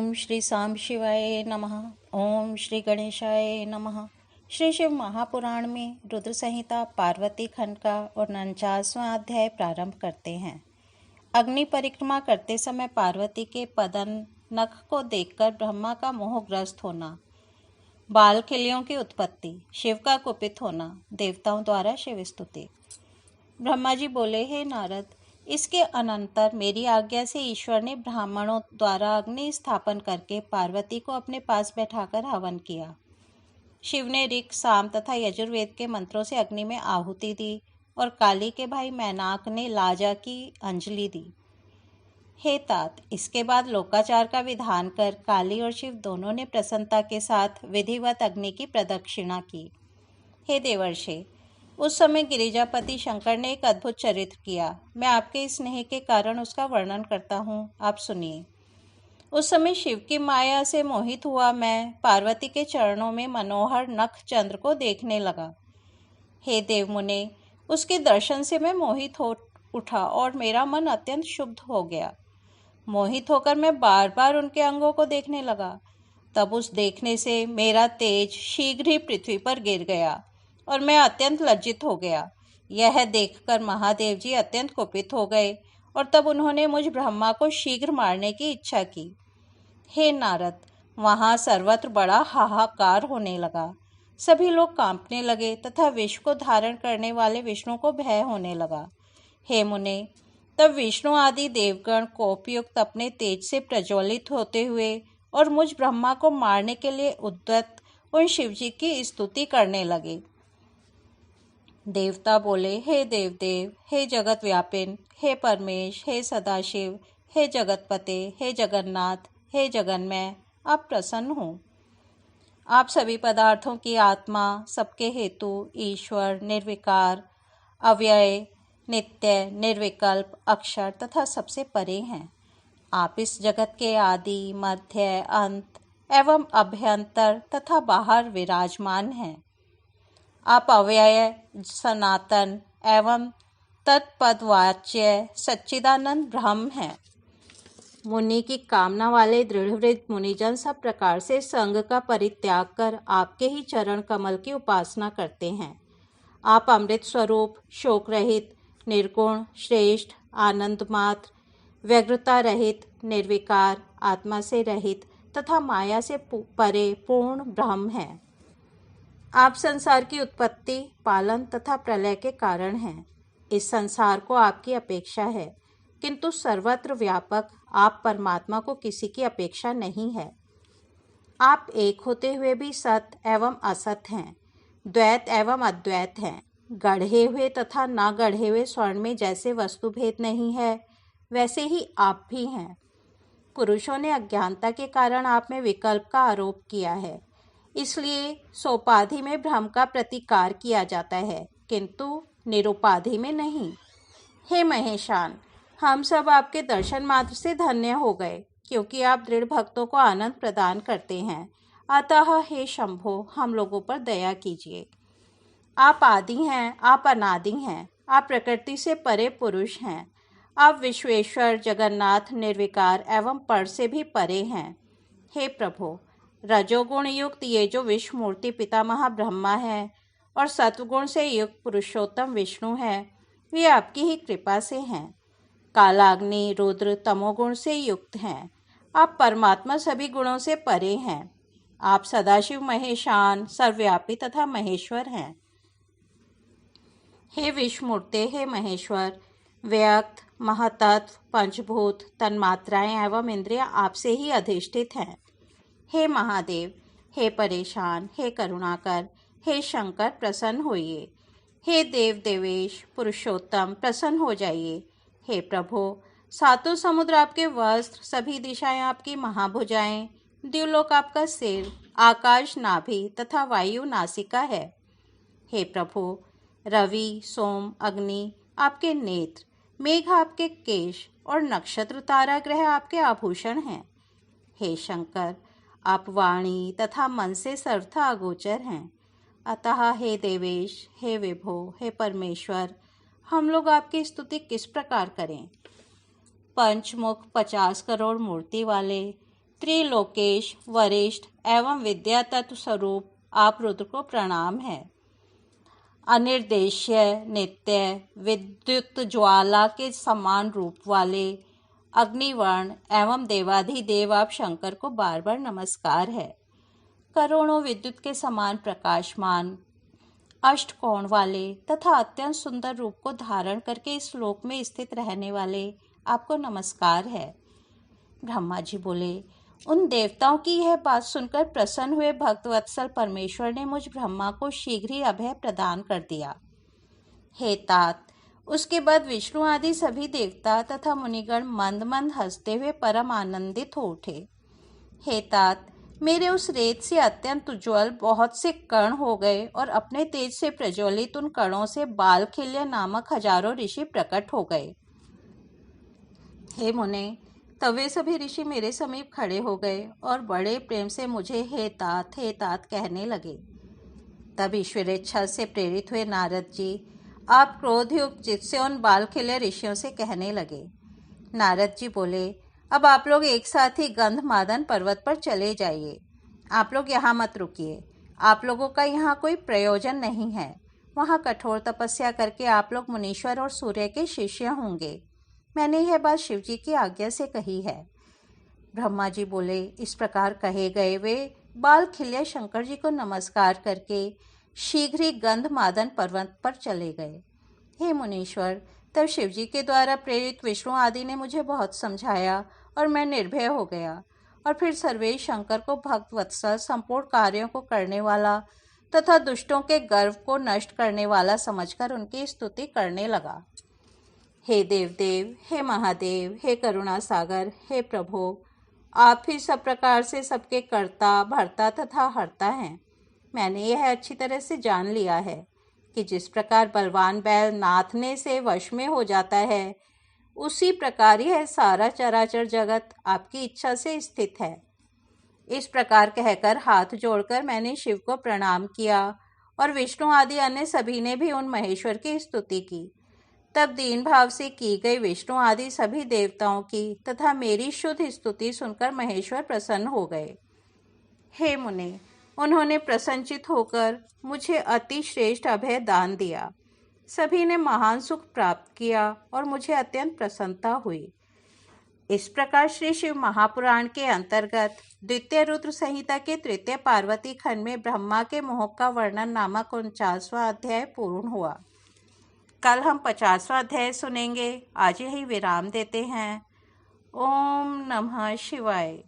ओम श्री सांब शिवाय नमः। ओम श्री गणेशाय नमः। श्री शिव महापुराण में रुद्र संहिता पार्वती खंड का 49वां अध्याय प्रारंभ करते हैं। अग्नि परिक्रमा करते समय पार्वती के पदन नख को देखकर ब्रह्मा का मोहग्रस्त होना, बाल खिलियों की उत्पत्ति, शिव का कुपित होना, देवताओं द्वारा शिव स्तुति। ब्रह्मा जी बोले, हे नारद, इसके अनंतर मेरी आज्ञा से ईश्वर ने ब्राह्मणों द्वारा अग्नि स्थापन करके पार्वती को अपने पास बैठाकर हवन किया। शिव ने ऋक्, साम तथा यजुर्वेद के मंत्रों से अग्नि में आहुति दी और काली के भाई मैनाक ने लाजा की अंजलि दी। हे तात, इसके बाद लोकाचार का विधान कर काली और शिव दोनों ने प्रसन्नता के साथ विधिवत अग्नि की प्रदक्षिणा की। हे देवर्षि, उस समय गिरिजापति शंकर ने एक अद्भुत चरित्र किया। मैं आपके स्नेह के कारण उसका वर्णन करता हूँ, आप सुनिए। उस समय शिव की माया से मोहित हुआ मैं पार्वती के चरणों में मनोहर नख चंद्र को देखने लगा। हे देव मुने, उसके दर्शन से मैं मोहित हो उठा और मेरा मन अत्यंत शुद्ध हो गया। मोहित होकर मैं बार बार उनके अंगों को देखने लगा। तब उस देखने से मेरा तेज शीघ्र ही पृथ्वी पर गिर गया और मैं अत्यंत लज्जित हो गया। यह देखकर महादेव जी अत्यंत कुपित हो गए और तब उन्होंने मुझ ब्रह्मा को शीघ्र मारने की इच्छा की। हे नारद, वहाँ सर्वत्र बड़ा हाहाकार होने लगा। सभी लोग कांपने लगे तथा विष को धारण करने वाले विष्णु को भय होने लगा। हे मुने, तब विष्णु आदि देवगण कोपयुक्त अपने तेज से प्रज्वलित होते हुए और मुझ ब्रह्मा को मारने के लिए उद्यत उन शिवजी की स्तुति करने लगे। देवता बोले, हे देवदेव, हे जगत व्यापिन, हे परमेश, हे सदाशिव, हे जगतपते, हे जगन्नाथ, हे जगन्मय, आप प्रसन्न हो। आप सभी पदार्थों की आत्मा, सबके हेतु, ईश्वर, निर्विकार, अव्यय, नित्य, निर्विकल्प, अक्षर तथा सबसे परे हैं। आप इस जगत के आदि, मध्य, अंत एवं अभ्यंतर तथा बाहर विराजमान हैं। आप अव्यय, सनातन एवं तत्पदवाच्य सच्चिदानंद ब्रह्म हैं। मुनि की कामना वाले दृढ़वृत्त मुनिजन सब प्रकार से संग का परित्याग कर आपके ही चरण कमल की उपासना करते हैं। आप अमृत स्वरूप, शोक रहित, निर्गुण, श्रेष्ठ, आनंद मात्र, व्यग्रता रहित, निर्विकार, आत्मा से रहित तथा माया से परे पूर्ण ब्रह्म हैं। आप संसार की उत्पत्ति, पालन तथा प्रलय के कारण हैं। इस संसार को आपकी अपेक्षा है, किंतु सर्वत्र व्यापक आप परमात्मा को किसी की अपेक्षा नहीं है। आप एक होते हुए भी सत एवं असत हैं, द्वैत एवं अद्वैत हैं। गढ़े हुए तथा ना गढ़े हुए स्वर्ण में जैसे वस्तु भेद नहीं है, वैसे ही आप भी हैं। पुरुषों ने अज्ञानता के कारण आप में विकल्प का आरोप किया है, इसलिए सोपाधि में भ्रम का प्रतिकार किया जाता है, किंतु निरुपाधि में नहीं। हे महेशान, हम सब आपके दर्शन मात्र से धन्य हो गए, क्योंकि आप दृढ़ भक्तों को आनंद प्रदान करते हैं। अतः हे शंभो, हम लोगों पर दया कीजिए। आप आदि हैं, आप अनादि हैं, आप प्रकृति से परे पुरुष हैं। आप विश्वेश्वर, जगन्नाथ, निर्विकार एवं पर से भी परे हैं। हे प्रभु, रजोगुण युक्त ये जो विश्व मूर्ति पितामह ब्रह्मा है और सत्वगुण से युक्त पुरुषोत्तम विष्णु है, वे आपकी ही कृपा से हैं। कालाग्नि, रुद्र तमोगुण से युक्त हैं। आप परमात्मा सभी गुणों से परे हैं। आप सदाशिव, महेशान, सर्वव्यापी तथा महेश्वर हैं। हे विश्वमूर्ते, हे महेश्वर, व्यक्त, महतत्व, पंचभूत, तन्मात्राएं एवं इंद्रियां आपसे ही अधिष्ठित हैं। हे महादेव, हे परेशान, हे करुणाकर, हे शंकर, प्रसन्न होइए। हे देव देवेश, पुरुषोत्तम, प्रसन्न हो जाइए। हे प्रभु, सातों समुद्र आपके वस्त्र, सभी दिशाएं आपकी महाभुजाएं, द्युलोक आपका सिर, आकाश नाभि तथा वायु नासिका है। हे प्रभु, रवि, सोम, अग्नि आपके नेत्र, मेघ आपके केश और नक्षत्र तारा ग्रह आपके आभूषण हैं। हे शंकर, आप वाणी तथा मन से सर्वथा अगोचर हैं। अतः हे देवेश, हे विभो, हे परमेश्वर, हम लोग आपकी स्तुति किस प्रकार करें। पंचमुख 50 करोड़ मूर्ति वाले, त्रिलोकेश, वरिष्ठ एवं विद्या तत्व स्वरूप आप रुद्र को प्रणाम है। अनिर्देश्य, नित्य, विद्युत ज्वाला के समान रूप वाले अग्निवर्ण एवं देवाधिदेव आप शंकर को बार बार नमस्कार है। करोड़ों विद्युत के समान प्रकाशमान, अष्टकोण वाले तथा अत्यंत सुंदर रूप को धारण करके इस लोक में स्थित रहने वाले आपको नमस्कार है। ब्रह्मा जी बोले, उन देवताओं की यह बात सुनकर प्रसन्न हुए भक्तवत्सल परमेश्वर ने मुझ ब्रह्मा को शीघ्र ही अभय प्रदान कर दिया। हे तात, उसके बाद विष्णु आदि सभी देवता तथा मुनिगण मंद मंद हंसते हुए परम आनंदित हो उठे। हे तात, मेरे उस रेत से अत्यंत उज्ज्वल बहुत से कण हो गए और अपने तेज से प्रज्वलित उन कणों से बालखिल्य नामक हजारों ऋषि प्रकट हो गए। हे मुने, तब वे सभी ऋषि मेरे समीप खड़े हो गए और बड़े प्रेम से मुझे हे तात कहने लगे। तब ईश्वर इच्छा से प्रेरित हुए नारद जी आप क्रोधयुक्त चित्त से उन बालखिल्य ऋषियों से कहने लगे। नारद जी बोले, अब आप लोग एक साथ ही गंधमादन पर्वत पर चले जाइए। आप लोग यहाँ मत रुकिए। आप लोगों का यहाँ कोई प्रयोजन नहीं है। वहाँ कठोर तपस्या करके आप लोग मुनीश्वर और सूर्य के शिष्य होंगे। मैंने यह बात शिव जी की आज्ञा से कही है। ब्रह्मा जी बोले, इस प्रकार कहे गए वे बालखिल्य शंकर जी को नमस्कार करके शीघ्र ही गंधमादन पर्वत पर चले गए। हे मुनीश्वर, तब शिव जी के द्वारा प्रेरित विष्णु आदि ने मुझे बहुत समझाया और मैं निर्भय हो गया और फिर सर्वेश शंकर को भक्त वत्सल, संपूर्ण कार्यों को करने वाला तथा दुष्टों के गर्व को नष्ट करने वाला समझकर उनकी स्तुति करने लगा। हे देवदेव, हे महादेव, हे करुणा सागर, हे प्रभु, आप ही सब प्रकार से सबके कर्ता, भर्ता तथा हर्ता हैं। मैंने यह अच्छी तरह से जान लिया है कि जिस प्रकार बलवान बैल नाथने से वश में हो जाता है, उसी प्रकार यह सारा चराचर जगत आपकी इच्छा से स्थित है। इस प्रकार कहकर हाथ जोड़कर मैंने शिव को प्रणाम किया और विष्णु आदि अन्य सभी ने भी उन महेश्वर की स्तुति की। तब दीन भाव से की गई विष्णु आदि सभी देवताओं की तथा मेरी शुद्ध स्तुति सुनकर महेश्वर प्रसन्न हो गए। हे मुने, उन्होंने प्रसन्नचित होकर मुझे अति श्रेष्ठ अभय दान दिया। सभी ने महान सुख प्राप्त किया और मुझे अत्यंत प्रसन्नता हुई। इस प्रकार श्री शिव महापुराण के अंतर्गत द्वितीय रुद्र संहिता के तृतीय पार्वती खंड में ब्रह्मा के मोह का वर्णन नामक 49वां अध्याय पूर्ण हुआ। कल हम 50वां अध्याय सुनेंगे। आज यही विराम देते हैं। ओम नमः शिवाय।